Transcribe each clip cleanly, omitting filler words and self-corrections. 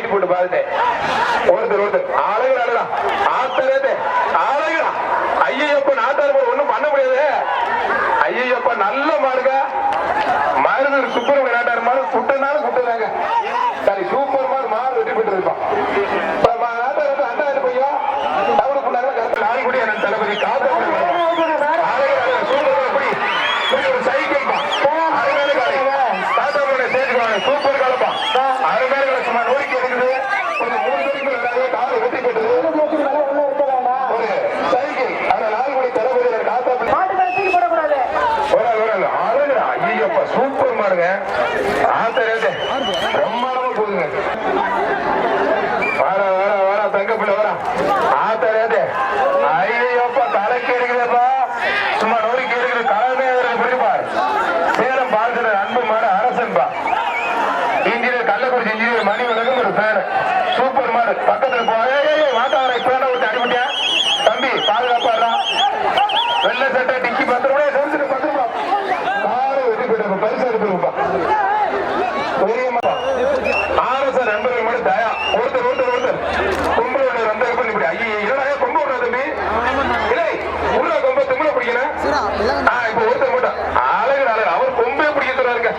Wait போட்டு பார்த்துட்டேன். ஒருத்தர் ஆளுங்களா ஆத்தரே ஆளுங்களா ஐயப்ப நாத்தாரு போல ஒண்ணும் பண்ண முடியாது. ஐயப்ப நல்ல மாடுங்க. மருது சுப்பிரமணிய நாட்டார் மாடு குட்டனாலும் குட்டதாங்க. சரி சூப்பர் மாடு வெற்றி பெற்று இருப்பான். தளபதி காத்த சூப்பர் காலப்பா அருமையான சும்மா நோக்கி இருக்குது. ஒரு 3 மணிக்கு காலை வெட்டி போட்டு ஒரு சைக்கிள் அந்த நால்குடி தளபதி ஐயப்பா சூப்பர் மாடுங்க. ஆத்தரே பிரம்மாண்டமா போகுதுங்க. வர வர வர தங்க பிள்ளை வர ஆத்தரே ஐயப்பா தலைக்கு இருக்குதுப்பா. சும்மா நோக்கி இருக்குது. கலமே பிடிப்பார். சேலம் பால்சன அன்பு மாடு அரசன்பா. இன்ஜினியர் கள்ளக்குறிச்சி இன்ஜினியர் மணி உலகம் ஒரு பேரு. சூப்பர் மாடு பக்கத்துல வாட்டாவரை இப்ப விட்டு அடிபட்டியா தம்பி பாதுகாப்பாடுறான். வெள்ள சட்டை டிக்கி 10 ரூபாய் செலுத்து 10 ரூபாய் காரை வெட்டி போயிட்டு பரிசு எடுத்துருப்பா. ஆர்எஸ் நண்பர்கள் மட்டும் தயா ஒருத்தர் கொம்பு வந்த இப்படி ஐயா கொம்பு விடுறா தம்பி இல்லை உள்ள கொம்ப தும்பல பிடிக்கணும். இப்ப ஒருத்தர் மட்டும் அழகு அவர் கொம்பே பிடிக்க சொல்றாருங்க.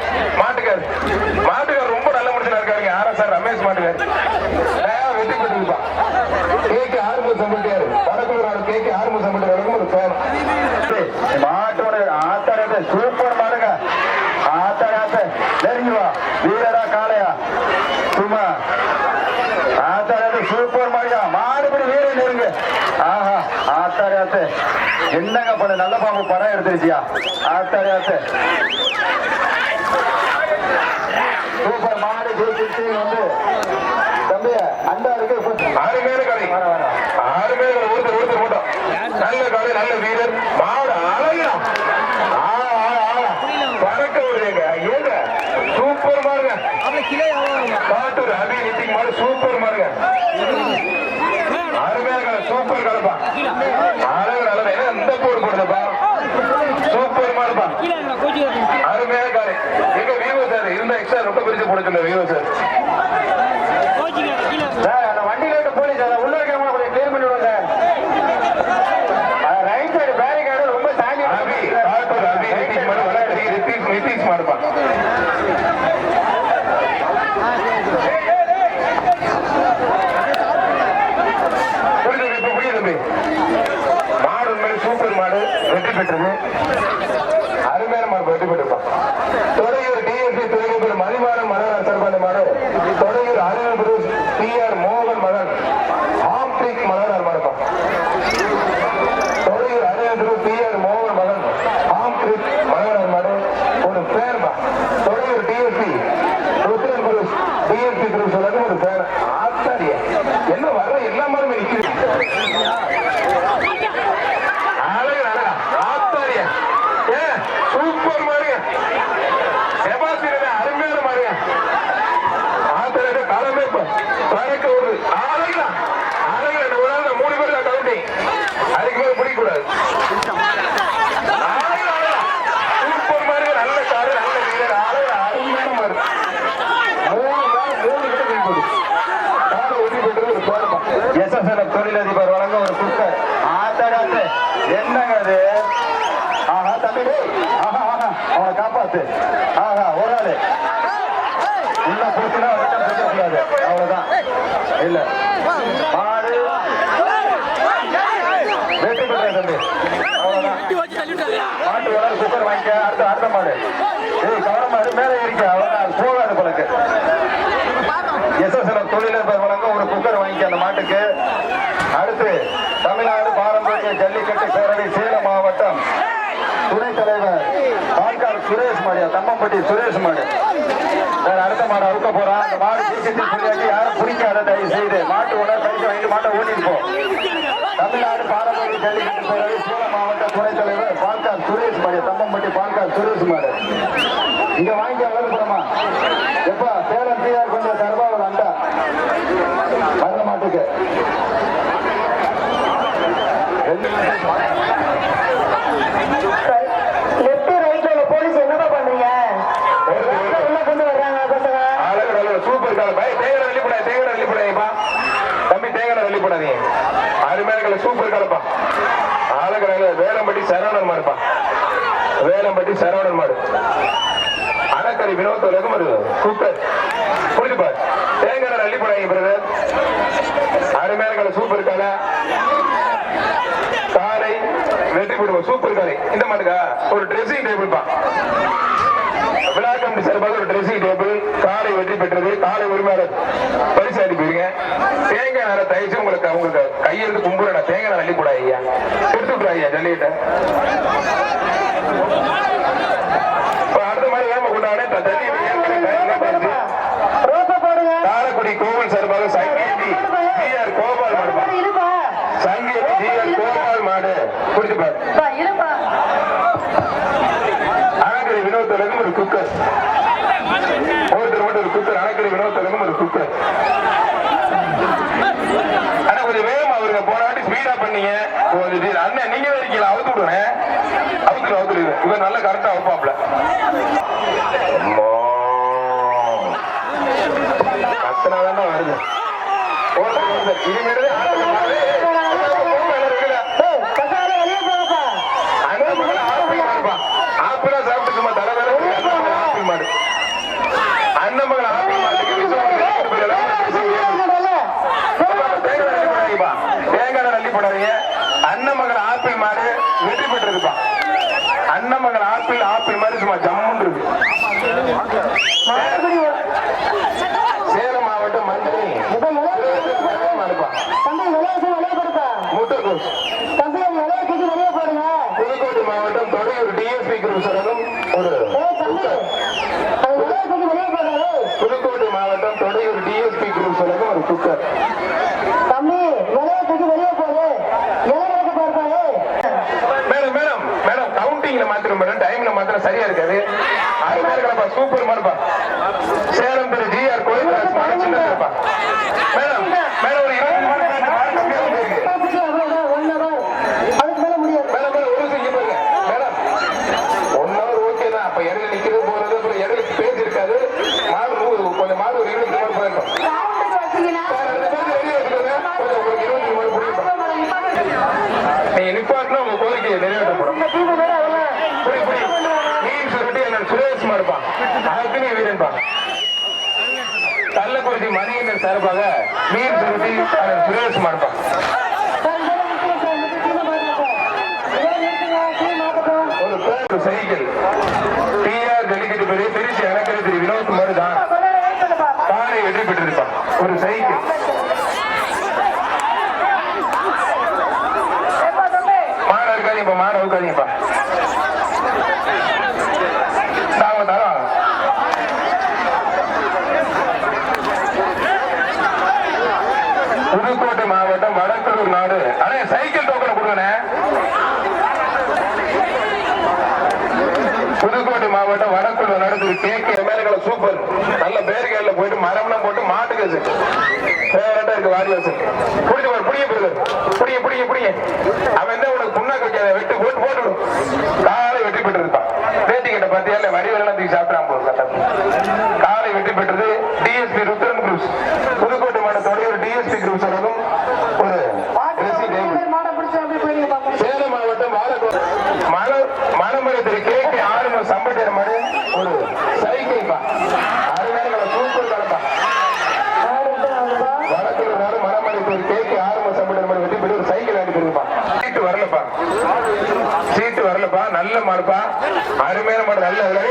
மாட்டுக்கார் ரொம்ப நல்ல மனுஷனா இருக்காருங்க. ஆர்எஸ் ரமேஷ் மாட்டுக்கார் தயா வெட்டி போட்டுருப்பா. கேக்கு ஆறுமுக சம்பட்டியாரு வடக்குள்ள கேக்கு ஆறுமுக சம்பட்டியாருக்கும் ஒரு பேர். மாட்டோட ஆத்தாரத்தை சூப்பர் மாடுங்க. ஆத்தாராத்த நெருங்கிவா வீரரா காளையா சும்மா ஆத்தாராத்த சூப்பர் மாடியா மாடுபடி வீர நெருங்கு. ஆஹா ஆத்தாராத்த என்னங்க பண்ண நல்ல பாம்பு படம் எடுத்துருச்சியா. ஆத்தாராத்த சூப்பர் மாடு ஜெயிச்சு வந்து தம்பி அண்டா இருக்கு. 6 பேரு கடை 6 பேரு ஒருத்தர் மட்டும் நல்ல கடை நல்ல வீரர் மாடு அழகா பறக்க விடுங்க. ஏங்க சூப்பர் மாடுங்க. காட்டூர் அபிநீதிக்கு மாடு சூப்பர் மாடுங்க. அருமையான சூப்பர் கலப்பா அழகு நல்ல இந்த போடு போடுதப்பா சூப்பர் மாடுப்பா அருமையான காலை. எங்க வீவோ சார் இருந்த எக்ஸ்ட்ரா ரொம்ப பிரிச்சு போட சொல்ல வீவோ சார். அந்த வண்டியில இருந்து போலீஸ் உள்ள இருக்க கொஞ்சம் கிளியர் பண்ணி விடுங்க. ரைட் சைடு பேரிகார்டு ரொம்ப சாங்கி காட்டூர் அபிநீதிக்கு மாடு வளர்ச்சி நிதிஷ் மாடுப்பா. மாடு உண்மையில சூப்பர் மாடு வெற்றி பெற்றது. அருமையான மாடு வெற்றி பெற்றிருப்பான். தொடையூர் டிஎஸ்சி துறையூர் மணிமாறன் மலர் சர்பாண்ட மாடு. தொடையூர் அருண் PR மோகன் மகன் ஆம்ட்ரிக் மலர் மாடுப்பான். தொடையூர் அருண் PR மோகன் மகன் ஆம்ட்ரிக் மலர் மாடு ஒரு பேர்பா. தொடையூர் டிஎஸ்சி ருத்ரன் குரு டிஎஸ்சி குரு சொல்றது ஒரு பேர். ஆத்தாரிய என்ன வர எல்லா மாடுமே நிற்கிறது. சூப்பர் மாடுங்க. செபாஸ்டியன் அருமையான மாடுங்க. ஆத்தரே காலமே பறக்க ஒரு அழகா 3 பேர் தான் கவுண்டிங். அதுக்கு மேல பிடிக்கூடாது. சூப்பர் மாடுங்க. நல்ல காடு நல்ல வீரர் அழகா அருமையான மாடு. 3 பேர் பிடிக்கூடு காடு ஒட்டி போட்டு ஒரு பேருமா. SSLF தொழிலதிபர் வழங்க ஒரு குக்கர். ஆத்தராத்த என்னங்க அது. ஆஹா தம்பி ஆஹா ஆஹா அவனை காப்பாத்து. ஆஹா ஒரு ஆளு உள்ள போச்சுன்னா கூடாது. அவ்வளவுதான் இல்ல மாடு வெற்றி பெற்ற தம்பி. அவ்வளவுதான் மாட்டு வர குக்கர் வாங்கிக்க. அடுத்த மாடு கவனம் மாடு மேலே இருக்க. அவ்வளவுதான் போகாது போலக்கு. SSLF தொழிலதிபர் வழங்க ஒரு குக்கர் வாங்கிக்க அந்த மாட்டுக்கு. அடுத்து தமிழ்நாடு பாரம்பரிய ஜல்லிக்கட்டு பேரவை சேலம் மாவட்டம் துணைத் தலைவர் பால்கார் சுரேஷ் மாடியா தம்மம்பட்டி சுரேஷ் மாடு. அடுத்த மாடு அவுக்க போறான். அந்த மாடு சொல்லியாச்சு யாரும் பிடிக்காத தயவு செய்து மாட்டு உணவு பரிசு வாங்கிட்டு மாட்டை ஓட்டிட்டு போ. தமிழ்நாடு பாரம்பரிய ஜல்லிக்கட்டு பேரவை சேலம் மாவட்ட துணைத் தலைவர் பால்கார் சுரேஷ் மாடியா தம்மம்பட்டி பால்கார் சுரேஷ் மாடு. இங்க வாங்கி வளர்ப்புறமா எப்ப சேலம் PR கொஞ்சம் தர்பாவில் அண்டா அந்த மாட்டுக்கு லெப்ட் ரைட்ல போலீஸ் என்னப்பா பண்றீங்க? உள்ள கொண்டு வர்றாங்க பசங்க. சூப்பர் கால பை தேங்கட வெளிப்பட தேங்கட கீழாம்பட்டி சரவணன் மாடு அணக்கரை வினோதம் ஒரு குக்கர் புரிஞ்சுப்பார் தேங்காய் அள்ளி போடாங்க பிரதர் அருமையான சூப்பர் காலை காலை வெற்றி போடுவோம் சூப்பர் காலை இந்த மாட்டுக்கா ஒரு ட்ரெஸ்ஸிங் டேபிள் பா விழா கமிட்டி சார்பாக ஒரு ட்ரெஸ்ஸிங் டேபிள் காலை வெற்றி பெற்றது காலை உரிமையாளர் பரிசு அனுப்பிடுங்க தேங்காய் நேரம் தயிச்சு உங்களுக்கு கையிலிருந்து கும்புறா தேங்காய் அள்ளி கூட ஐயா எடுத்து விட்டுறா ஐயா ஜல்லிக்கிட்ட அடுத்த மாதிரி வேம கொண்டாட காரைக்குடி கோவில் சார்பாக சங்கீதி ஜிஆர் கோபால் மாடு சங்கீதி ஜிஆர் கோபால் மாடு புரிஞ்சுப்பாரு அணக்கரை வினோதலகம் ஒரு குக்கர் ஒருத்தர் மட்டும் ஒரு குக்கர் அணக்கரை வினோதலகம் ஒரு குக்கர் ஆனா கொஞ்சம் வேகம் அவருங்க போராட்டி ஸ்பீடா பண்ணீங்க அண்ணன் நீங்க இருக்கீங்களா அவுத்து விடுவேன் அவுத்துரு இவர் நல்லா கரெக்டா வைப்பாப்ல கத்தனாதான் வருது இனிமேல் ஆப்பிளா சாப்பிட்டு சும்மா தலைவர ஆப்பிள் மாடு அண்ணமகள் ஆப்பிள் மாட்டுக்கு தேங்காய் அள்ளி போடாதீங்க அண்ணமகள் ஆப்பிள் மாடு வெற்றி பெற்றிருப்பான் அண்ணமகள் ஆப்பிள் மாதிரி சும்மா ஜம்முன்னு இருக்கு சேலம் மாவட்டம் மஞ்சள் முட்டர்கோஸ் புதுக்கோட்டை மாவட்டம் தொடையூர் டிஎஸ்பி குரூப் சரகம் ஒரு புதுக்கோட்டை மாவட்டம் தொடையூர் டிஎஸ்பி குரூப் சரகம் ஒரு குக்கர் மேடம் மேடம் மேடம் கவுண்டிங்ல மாத்திரம் மேடம் டைம்ல மாத்திரம் சரியா இருக்காது சூப்பர் மாடுப்பா சேலம் திரு ஜிஆர் கோயில்ராஜ் மாடு சின்னப்பா மேடம் மேடம் ஒரு 20 மாடு கம்மியாக இருக்கு மேடம் ஒரு நிமிஷம் இங்க பாருங்க மேடம் 1 hour ஓகே தான் அப்ப இடையில நிக்கிறது போறது அப்புறம் இடையில பேஜ் இருக்காது மாடு கொஞ்சம் மாடு ஒரு 20 மாடு போயிருக்கும் நீங்க நிப்பாட்டினா உங்க கோரிக்கையை நிறைவேற்றப்படும் சுரேஷ் மாடுப்பான் அதுக்குன்னு வீரன்பா கள்ளக்குறிச்சி மணியன் சார்பாக மீன் சுருட்டி சுரேஷ் மாடுப்பான் ஒரு சைக்கிள் டிஆர் டெலிகேட் பெரிய திருச்சி அணக்கரை திரு வினோத் மாடு தான் காரை வெற்றி பெற்றிருப்பான் ஒரு சைக்கிள் மாடு இருக்காதீங்கப்பா மாடு அவுக்காதீங்கப்பா புதுக்கோட்டை மாவட்டம் வடக்கலூர் நாடு ஆனா சைக்கிள் டோக்கன் கொடுங்க புதுக்கோட்டை மாவட்டம் வடக்கலூர் நாடு கேக்கு மேலகளை சூப்பர் நல்ல பேருக்கையில போயிட்டு மரம்லாம் போட்டு மாட்டுக்கு பேரட்டா இருக்கு வாரி வச்சு புடிச்சு புடிங்க புடிங்க புடிங்க புடிங்க அவன் என்ன உனக்கு புண்ணாக்கு வைக்காத வெட்டு போட்டு போட்டுடும் காலை வெற்றி பெற்று இருப்பான் பேட்டிக்கிட்ட பாத்தியா இல்ல வரி வெள்ளம் தூக்கி சாப்பிடாம போதும் காலை வெற்றி பெற்றது டிஎஸ்பி ருத்ரன் குரூப்ஸ் புதுக்கோட்டை மாவட்டத்தோட ஒரு டிஎஸ்பி குரூப்ஸ் ஒரு சேலம் மாவட்டம் மணமலை திரு கேக்கு ஆறும சம்பட்டியர் மாடு ஒரு சைக்கிள் பா அருமையான சூப்பர் கலப்பா வடக்கு நாடு மணமலை திரு கேக்கு ஆறும சம்பட்டியர் மாடு வெட்டி போய் ஒரு சைக்கிள் அனுப்பிடுப்பா சீட்டு வரலப்பா நல்ல மாடுப்பா அருமையான மாடு நல்ல விலை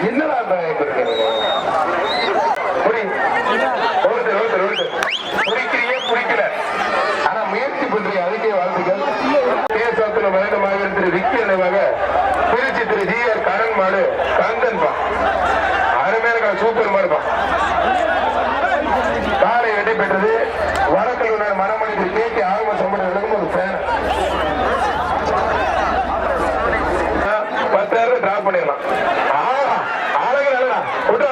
என்னடா புரிக்கல ஆனா முயற்சி பண்றீங்க அதுக்கே வாழ்த்துக்கள் கேசத்துல மரணமாக திரு விக்கி நினைவாக திருச்சி திரு ஜிஆர் கரண் மாடு கந்தன் பா அருமையான சூப்பர் மாடுப்பா காலை வெட்டி பெற்றது வடக்கல்லூர் மணமணி திரு கேக்கு ஆர்வ சம்பளம் ஒரு பேர் 10,000 டிராப் பண்ணிடலாம் ஆளுங்க நல்லா விட்டா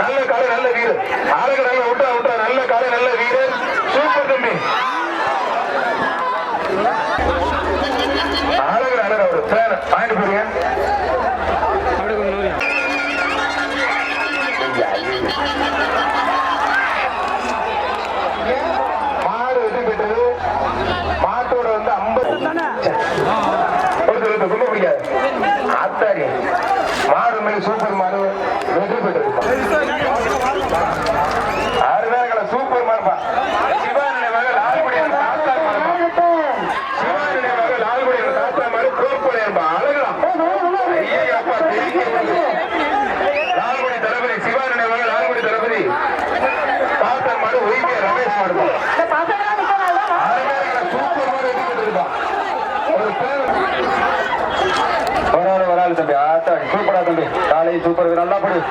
நல்ல காலை நல்ல வீரர் ஆளுங்க நல்லா விட்டா நல்ல காலை நல்ல வீரர் சூப்பர் தம்பி ஆளுங்க நல்ல ஒரு பேர் வாங்கிட்டு போறீங்க மாடு வெற்றி பெற்றது மாட்டோட வந்து 50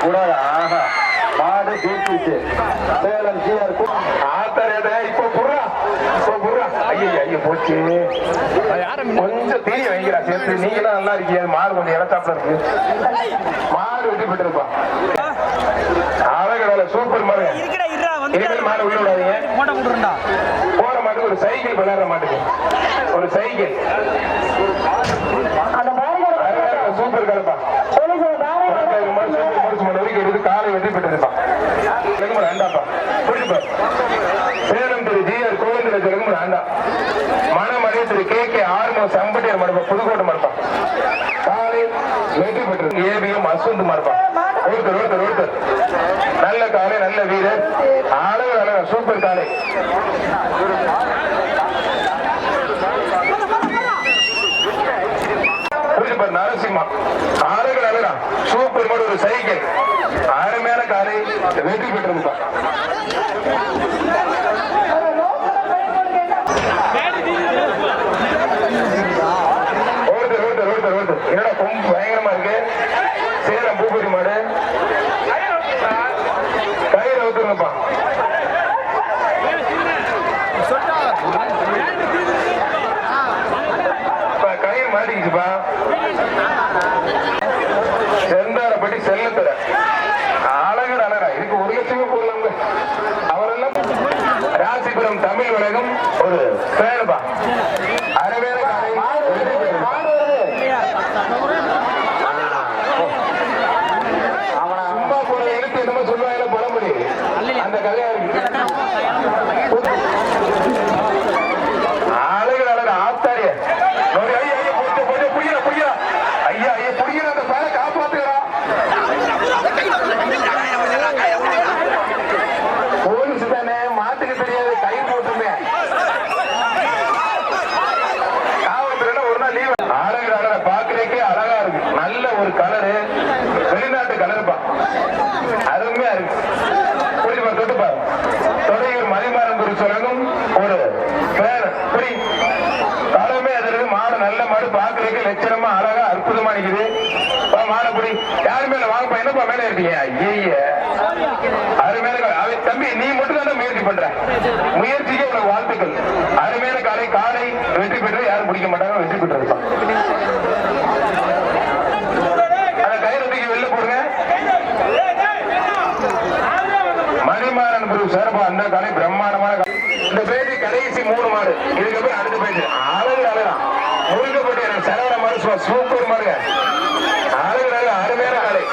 கூடாது. ஆஹா, மாடு ஜெயிச்சிருச்சு. சேலம் ஜிஆர் ஆத்தரே இப்போ புறா ஐயோ போச்சு. கொஞ்சம் தீனி வைக்கிறா சேர்த்து. நீங்க தான் நல்லா இருக்கீங்க. மாடு கொஞ்சம் இடத்தாப்புல இருக்கு. மாடு வெட்டி பெற்றிருப்பா. அழகடல சூப்பர் மாடு. இனிமேல் மாடு உள்ள விடாதீங்க. போற மாட்டுக்கு ஒரு சைக்கிள் விளையாடுற மாட்டுக்கு ஒரு சைக்கிள். அந்த பாருங்க சூப்பர் கலப்பா. காலை வெற்றி பெற்றிருப்பான். சேலம் திரு ஜிஆர் கோவிந்திர ஜெகமுரு ஆண்டா மணமணி திரு கே ஆர்மோ சம்பட்டியார் மடப்பா புதுக்கோட்டை மடப்பா காலை வெற்றி பெற்று ஏபிஎம் அஸ்வந்த் மடப்பா. ஒருத்தர் நல்ல காலை, நல்ல வீரர், அழகு அழகா சூப்பர் காலை. நரசிம்மா அழகு அழகா சூப்பர் மாடு ஒரு சைக்கிள். அருமையான காலை வெற்றி பெற்றிருப்பா. ஒருத்தர் என்னடா கொம்பு பயங்கரமா இருக்கு. சேலம் பூபதி மாடு கயிறு அவுத்துருங்கப்பா. கயிறு மாட்டிக்கிச்சுப்பா. செந்தாரப்பட்டி செல்லத்துற அழகர் அழகா இதுக்கு 1 லட்சமே போடலாங்க. அவரெல்லாம் ராசிபுரம் தமிழ் உலகம் ஒரு பேருப்பா. அரைவேற சும்மா போன எழுத்து என்னமோ சொல்லுவாங்க பழமொழி. அந்த கதையா இருக்கு. அழகர் அழகா ஆத்தாரிய புடிக்கிற அந்த பேரை காப்பாத்துக்கிறா. போலீஸ் தானே மாட்டுக்கு தெரியாது. கை போட்டுமே காவல்துறையில ஒரு நாள் லீவ். அழகா பாக்குறதுக்கே அழகா இருக்கு. நல்ல ஒரு கலரு, வெளிநாட்டு கலருப்பா. அருமையா இருக்கு. புரியுமா? தொட்டுப்பா. தொடையூர் மதிமாறன் குறி சொல்லணும் ஒரு பேர். புரி களமே அது மாடு. நல்ல மாடு பாக்குறதுக்கு லட்சணமா அழகா அற்புதமா நிக்குது. மாடப்படி யாரு மேல வாங்கப்பா. என்னப்பா மேல இருக்கீங்க? ஐய அருமையான தம்பி, நீ மட்டும் தான் முயற்சி பண்ற. முயற்சிக்கு உனக்கு வாழ்த்துக்கள். அருமையான காலை வெற்றி பெற்று யாரும் பிடிக்க மாட்டாங்க. வெற்றி பெற்றிருப்பான். அந்த கயிறு தூக்கி வெளில போடுங்க. மணிமாறன் குரு சார்பா அந்த காலை பிரம்மாண்டமான. இந்த பேஜ் கடைசி 3 மாடு. இதுக்கப்புறம் அடுத்த பேஜ் அழகு அழகா முருங்கப்பட்டி சரவண மாடு சூப்பர் மாடுங்க. அழகு அருமையான காலை.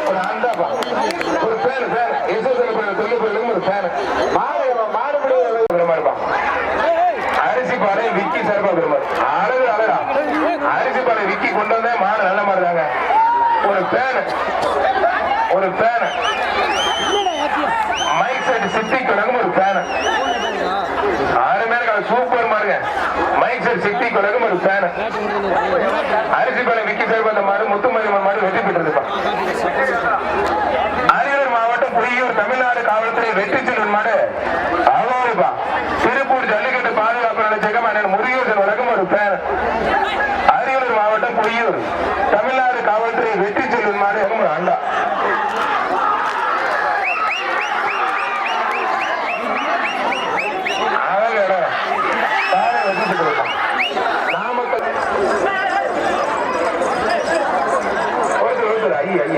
ஒரு அண்டாப்பா ஒரு பேர் ஒரு பேர் மாடு அரிசிப்பாறை விக்கி சார்பா பெருமாள். அழகு அழகா அரிசிப்பாறை விக்கி கொண்டு வந்தே மாடு நல்ல மாடு தாங்க. ஒரு பேன மைக் செட் சித்தி கழகம் ஒரு பேன. அருமையான சூப்பர் மாடுங்க. மைக் செட் சித்தி கழகம் ஒரு பேன. அரிசிப்பாறை விக்கி சார்பா அந்த மாடு முத்துமரிமன் மாடு வெற்றி பெற்றிருப்பான். அரியலூர் மாவட்டம் புலியூர் தமிழ்நாடு காவல்துறை வெற்றி செல்வன் மாடு அவாரிப்பா. திருப்பூர் ஜல்லிக்கட்டு பாதுகாப்பு நிலையகம் அண்ணன் முருகேசன் வழக்கம் ஒரு பேர். அரியலூர் மாவட்டம் புலியூர் தமிழ்நாடு காவல்துறை வெற்றி செல்வன் மாடு ஒரு அண்டா.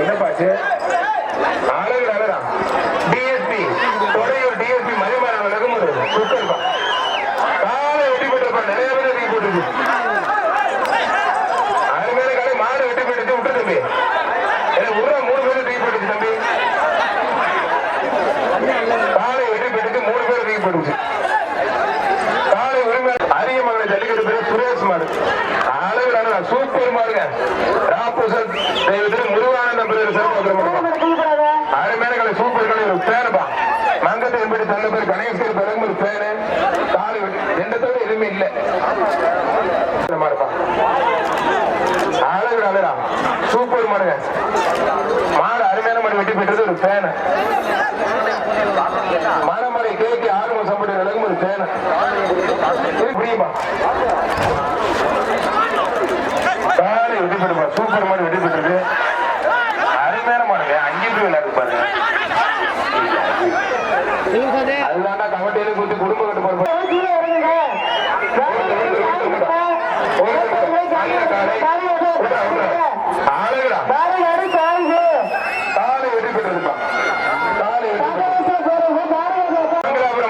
என்னப்பாச்சு அழகு அழகா டிஎஸ்பி தொடையூர் டிஎஸ்பி மதிமாறன் வழக்கம் ஒரு சுத்தம் காலை வெட்டி பெற்றப்ப நிறைய பேர் வெட்டி போட்டுருக்கு. அருமையான காலை மாடு வெட்டி போட்டு விட்டு தம்பி எனக்கு உருவா 3 பேர் தூக்கி போட்டுச்சு தம்பி. காலை வெட்டி போட்டு 3 பேர் தூக்கி போட்டுச்சு. காலை உரிமை அரிய மகளை ஜல்லிக்கட்டு பேர் சுரேஷ் மாடு. அழகு அழகா சூப்பர் மாடுங்க. ராபூசல் தெய்வத்தில் முருகானந்த அருமையான சூப்பர் கலை ஒரு பேருப்பா. மங்கத்தை என்பது தந்த பேர் கணேஸ்வரி பிறகு ஒரு பேரு. காலை ரெண்டு தவிர எதுவுமே இல்லை. அழகு அழகா சூப்பர் மாடுங்க. மாடு அருமையான மாடு வெட்டி பெற்றது ஒரு பேனு. மணமலை கேக்கு ஆர்வம் சம்படி நடக்கும் ஒரு பேனு. புரியுமா? காலை வெற்றி பெறுப்பா. சூப்பர் மாடு வெற்றி பெற்றது. அருமையான மாடுங்க. அங்கேயும் போய் விளையாடு பாருங்க. அதுதான்டா கமிட்டியில கொடுத்து குடும்ப கட்டு பாருங்க. ஆளுங்களா காலை வெற்றி பெற்றதுப்பா. காலை வெற்றி பெற்றது.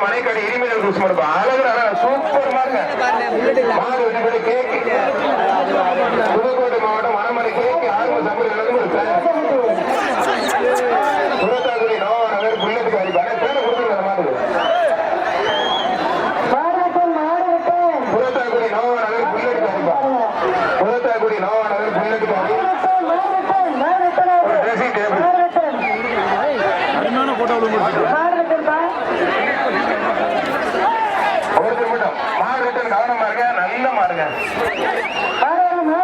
மனைக்கடை இனிமேல் யூஸ் பண்ணுப்பா. அழகுடா சூப்பர் மாடுங்க. மாடு வெற்றி பெற்று கேக்கு புதுக்கோட்டை மாவட்டம் மணமலை கேக்கு ஆர்வ சம்பளம் ஒரு புறத்தாக்குடி நோவானவர் புள்ளத்துக்காரி பேரை கொடுத்துருக்காங்க மாட்டுக்கு. புறத்தாக்குடி நோவானவர் புள்ளத்துக்காரிப்பா. புறத்தாக்குடி நோவானவர் புள்ளத்துக்காரி ஒரு ட்ரெஸ்ஸிங் டேபிள். ஒருத்தர் மட்டும் மாடு ரிட்டர்ன் கவனமா இருக்க. நல்ல மாடுங்க.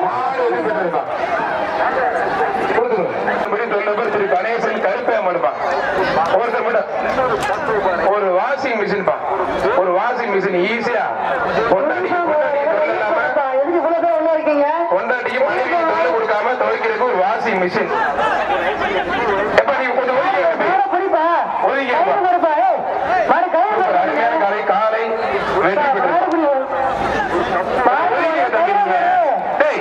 மாடு வெற்றி பெற்றிருப்பா. திரு கணேசன் கருப்பையா மாடுப்பா. ஒருத்தர் மட்டும் ஒரு வாஷிங் மிஷின் பா. ஒரு வாஷிங் மிஷின் ஈஸியா பொண்டாட்டிக்கு தொல்லை கொடுக்காம துவைக்கிறதுக்கு ஒரு வாஷிங் மிஷின். எப்ப நீங்க கொஞ்சம் அருமையான காலை காலை வெற்றி பெற்று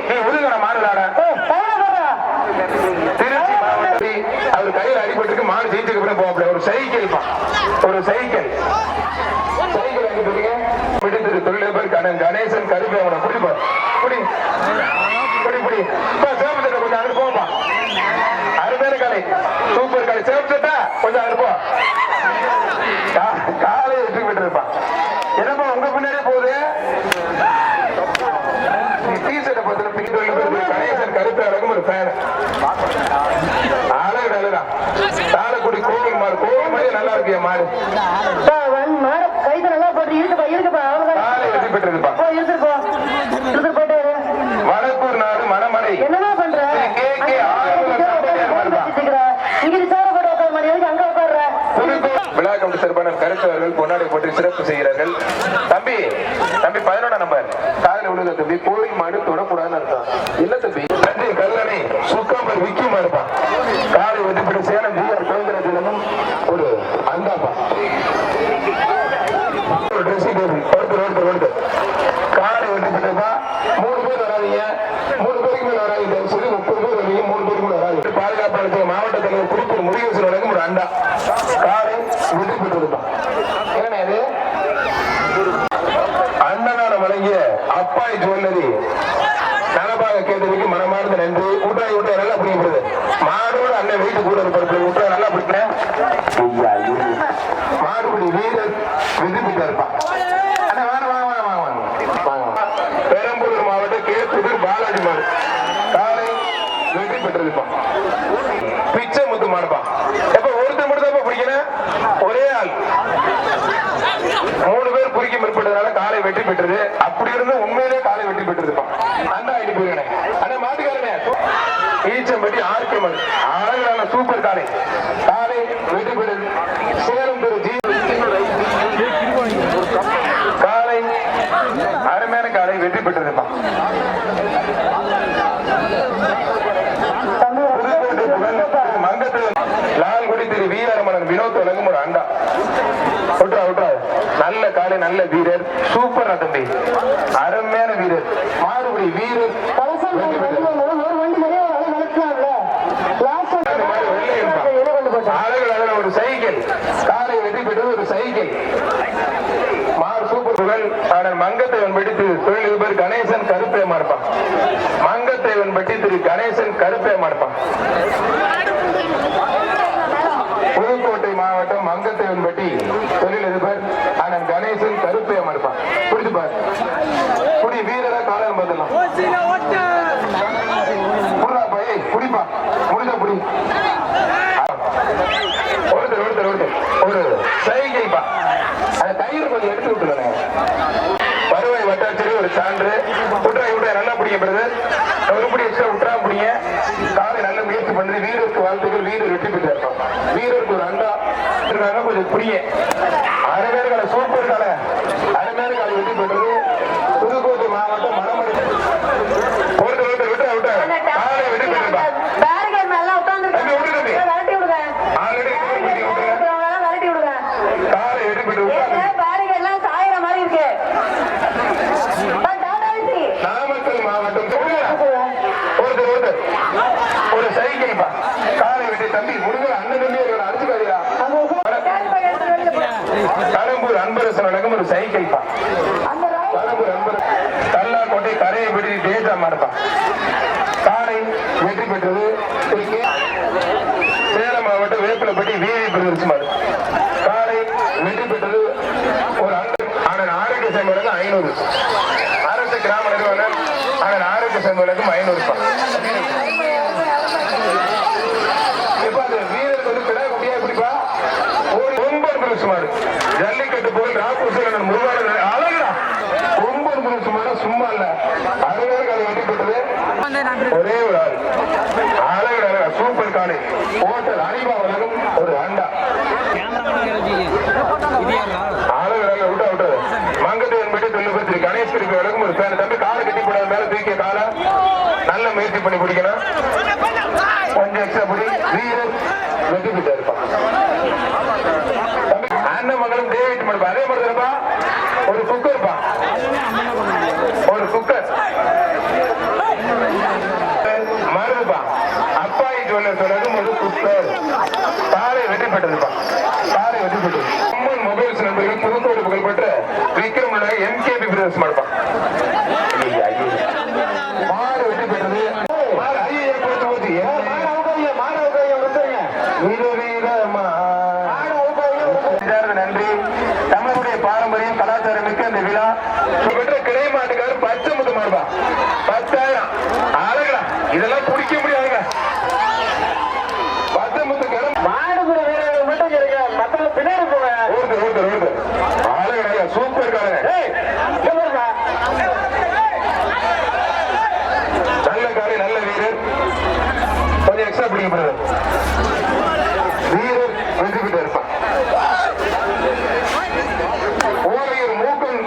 நீ ஒதுங்கடா மாடுலாட. திருச்சி மாவட்டத்தில் அவர் கையில் அடிபட்டு மாடு ஜெயிச்சுக்கு கூட போகல. ஒரு சைக்கிள் பா. ஒரு சைக்கிள் சைக்கிள் அடிபட்டுங்க. திரு தொழிலதிபர் கணேசன் கருப்பை அவனை குடிப்பா. குடி குடி குடி சேவத்தை கொஞ்சம் அங்கே போப்பா. அருமையான காலை சூப்பர் காலை சேவத்தா கொஞ்சம் அங்கே போ. காலை வெற்றி பெற்றிருப்பான். என்னப்பா உங்க பின்னாடியே போகுது. டீஷர்ட்டை பார்த்து கணேசன் கருப்பை அழகும் ஒரு ஃபேன். அழகு அழகா தாளக்குடி கோவில் மாடு. கோவில் மாதிரி நல்லா இருக்கு என் மாடு. காலை வெற்றி பெற்றிருப்பா. வடக்கூர் நாடு மணமலை விழா கமிட்டி சிறப்பான கருத்தவர்கள் பொன்னாடை போட்டு சிறப்பு செய்கிறார்கள். தம்பி தம்பி 11 நம்பர் காலையில் விழுந்த தம்பி. கோவில் மாடு தொடக்கூடாதுன்னு அர்த்தம் இல்ல தம்பி. நன்றி கல்லணை சுக்காம்பர் விக்கி மாடுப்பா. காலை வெற்றிப்பட்டு சேலம் ஜிஆர் கோவிந்தராஜனும் ஒரு அந்தாப்பா. ஒரு ட்ரெஸ்ஸிங் டேபிள் ஒருத்தர் காலை வெற்றிப்பட்டப்பா. 3 பேர் வராதிங்க. 3 பேருக்கு மேல வராதிங்க. சொல்லி 30 பேர் வரீங்க. 3 பேருக்கு மேல வராது. பாதுகாப்பு மாவட்ட தலைவர் குறிப்பிட்ட முருகேசன் வழங்கும் ஒரு அண்டா. காலை வெற்றி பெற்றதுப்பா. என்ன இது அண்ணனான வழங்கிய அப்பாய் ஜுவல்லரி நலபாக கேட்டதுக்கு மனமார்ந்த நன்றி. ஊட்டாய் ஊட்டாய் நல்லா பிடிக்கப்படுது. மாடோட அண்ணன் வீட்டு கூட இருப்பது ஊட்டாய் நல்லா பிடிக்கிறேன். மாடுபடி வீரர் வெற்றி பெற்றிருப்பான். பெரம்பலூர் மாவட்டம் கேத்தூர் பாலாஜி மாடு காலை வெற்றி பெற்றிருப்பான். பிச்சை முத்து மாடுப்பான். எப்ப ஒருத்தர் மட்டும் தான் பிடிக்கிறேன். ஒரே ஆள் 3 பேர் குறிக்க முற்பட்டதுனால காலை வெற்றி பெற்றது. அப்படி இருந்து உண்மையிலே காலை வெற்றி பெற்றிருப்பான். அண்ணா ஐடி போயிருக்கேன். அண்ணா மாட்டுக்காரனே ஈச்சம்பட்டி ஆர்கேமன் அழகான சூப்பர் காலை காலை வெற்றி பெற்றது. சேலம் திரு ஜி காலை அருமையான காலை வெற்றி பெற்றிருப்பான். மங்கத்தில் லால்குடி திரு வீரரமணன் வினோத் வழங்கும் ஒரு அண்டா. நல்ல காலை நல்ல வீரர் சூப்பர் தம்பி. அருமையான வீரர் மாறுபடி வீரர் அழகு ஒரு சைக்கிள் காலை வெற்றி பெற்றது. ஒரு சைக்கிள் மாறு சூப்பர் புகழ் மங்கத்தேவன் பட்டி திரு தொழிலதிபர் கணேசன் கருப்பேமா இருப்பான். மங்கத்தேவன் பட்டி திரு கணேசன் கருப்பேமா இருப்பான். புதுக்கோட்டை மாவட்டம் மங்கத்தேவன்பட்டி தொழிலதிபர் அண்ணன் கணேசன் கருப்பையம் இருப்பான். புரிஞ்சுப்பார் குடி வீரரா காலம் பார்த்துலாம். புடுறா பைய குடிப்பா முடிஞ்சா புடி. ஒருத்தர் ஒரு சைகை பா. அந்த கயிறு கொஞ்சம் எடுத்து விட்டுருங்க. வருவாய் வட்டாட்சி ஒரு சான்று. விட்டாய் நல்லா பிடிக்கப்படுது. ஒரு எக்ஸ்ட்ரா விட்டுறா பிடிங்க. காலை நல்ல முயற்சி பண்ணி வீரருக்கு வாழ்த்துக்கள். வீரர் வெற்றி பெற்று வீரருக்கு ஒரு அண்டா இருக்காங்க. கொஞ்சம் புரிய அரைமேற்கால சூப்பர் கால அரைமேற்கால வெற்றி பெற்றது. புதுக்கோட்டை மாவட்டம் மணமலை ஒருத்தர் விட்டு சேலம் மாவட்டம் வேப்பிலப்பட்டி வீதி பிரதர்ஸ் மாடு காலை வெற்றி பெற்றது ஒரு ஆனால் ஆரோக்கிய சேமலுக்கு 500 அரசு கிராம நிறுவனர் ஆனால் ஆரோக்கிய சேமலுக்கும் 500 இப்ப அந்த வீரருக்கு வந்து கிடா குட்டியா எப்படிப்பா ஒன்பது பிரதர்ஸ் மாடு ஜல்லிக்கட்டு போல் ராக்கூசன் முருகான அழகுடா 9 பிரதர்ஸ் மாடு சும்மா இல்ல அருமையாக அதை வெற்றி பெற்றது ஒரே ஒரு ஆள் அழகுடா சூப்பர் காலை ஹோட்டல் அனிபா வழங்கும் ஒரு அண்டா அழகுடா விட்டா விட்டது மங்கத்தை என்பட்டு தொழில்நுட்பத்தில் கணேஸ்வரிக்கு வழங்கும் ஒரு பேர் தம்பி காலை கட்டி போடாத மேல தூக்கிய காலை நல்ல முயற்சி பண்ணி பிடிக்கணும் கொஞ்சம் எக்ஸ்ட்ரா பிடி வீரர் வெற்றி பெற்றா இருப்பான் அண்ணன் மகளும் டேவிட் மடுப்பா அதே மாதிரி இருப்பா ஒரு குக்கர் பா ஒரு குக்கர் மருதுப்பா அப்பாயி ஜுவல்லர் சொல்லும் ஒரு குக்கர் காலை வெற்றி பெற்றதுப்பா காலை வெற்றி பெற்றது அம்மன் மொபைல்ஸ் நண்பர்கள் புதுக்கோடு புகழ்பெற்ற விக்ரம் எம்கேபி பிரதர்ஸ் மாடுப்பா மாடு வெற்றி பெற்றது நன்றி தமிழருடைய பாரம்பரியம் கலாச்சாரம் மிக்க இந்த விழா பெற்ற கிளை மாட்டுக்காரர் பச்சை முத்து மாடுபா 10,000 அழகா இதெல்லாம் குடிக்க முடியாதுங்க பச்சை முத்து கிளம்பு மாடுபுற வீரர்கள் மட்டும் இருக்க மத்தவங்க பின்னாடி போங்க. ஓடுது அழகா சூப்பர் காலங்க நல்ல காலை நல்ல வீரர் கொஞ்சம் எக்ஸ்ட்ரா பிடிக்கப்படுது வீரர் வெற்றி பெற்று இருப்பான் ஓரையூர் மூக்கன்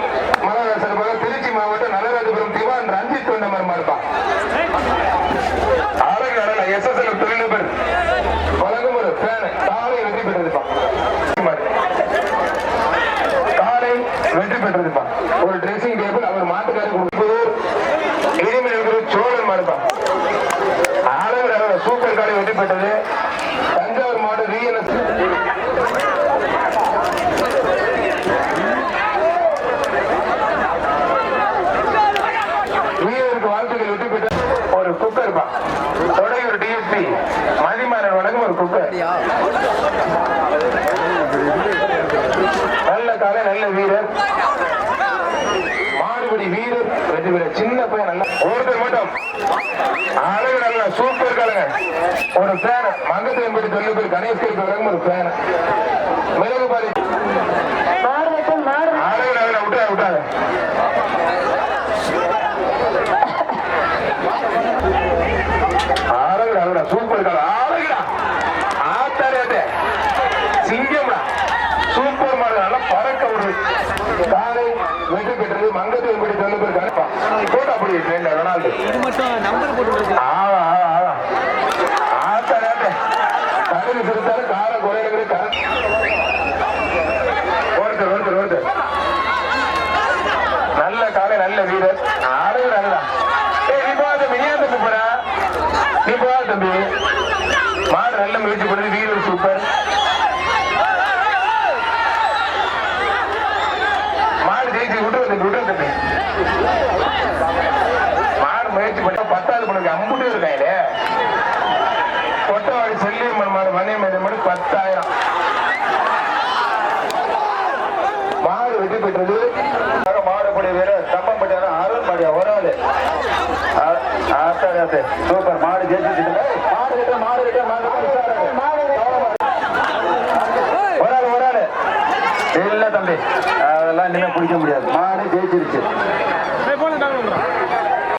மலர் சார்பாக திருச்சி மாவட்டம் நலராஜபுரம் திவான் ரஞ்சித் தொண்டமர் மாறுப்பான் அழகு அழகா எஸ்எஸ்எல் தொழில்நுட்பர் வழங்கும் ஒரு ஃபேன் காலை வெற்றி பெற்றிருப்பான் காலை வெற்றி பெற்றிருப்பான் ஒரு ட்ரெஸ்ஸிங் டேபிள் அவர் மாட்டுக்காரர் கொடுப்பதோர் இனிமேல் சோழன் மாறுப்பான் அழகு அழகா சூப்பர் காலை வெற்றி பெற்றது தஞ்சாவூர் மாவட்டம் விஎன்எஸ் வீரருக்கு வாழ்த்துக்கள் வெற்றி பெற்ற ஒரு குக்கர் பா தொடையூர் டிஎஸ்பி மதிமாறன் வழங்கும் ஒரு குக்கர் நல்ல காலை நல்ல வீரர் மாடுபடி வீரர் வெற்றி பெற்ற சின்ன பையன் நல்ல ஒருத்தர் மட்டும் அழகு நல்ல சூப்பர் காலங்க ஒரு ஃபேன் மங்கத்தை என்பது சொல்லி பேர் கணேஸ்வரிக்கு வழங்கும் ஒரு ஃபேன் மிளகு பாரி மாடு வெட்டும் மாடு அழகு நல்ல விட்டாங்க அழகுடா சூப்பர் கால அழகுடா ஆத்தாரே சிங்கம்டா சூப்பர் மாடு நல்லா பறக்க ஒரு காலை வெற்றி பெற்றது மங்கத்தை என்பது சொல்லி பேர் கணப்பா போட்டா அப்படி ரொனால்டு ஆத்தாரே கடுகு சிறுத்தாலும் கால குறையில ஒருத்தர் நல்ல காலை நல்ல வீரர் அழகு நல்லா நீ போ தம்பி நீ தம்பி போறா நீ போ தம்பி மாடு நல்ல முயற்சி பண்ணுது வீரர் சூப்பர் மாடு ஜெயிச்சு விட்டு தம்பி மாடு முயற்சி பண்ண 10வது பொண்ணுக்கு அம்புட்டு இருக்காங்களே கொட்டவாடி செல்லியம்மன் மாடு மணியம்மன் மாடு 10,000 மாடு வெற்றி பெற்றது மாடுபடி வீரர் தம்பம்பட்டியான அருள் மாடியா ஒரு ஆளு சூப்பர் மாடு ஜெயிச்சு ஒரு ஆளு இல்ல தம்பி அதெல்லாம் இனிமே பிடிக்க முடியாது மாடு ஜெயிச்சிருச்சு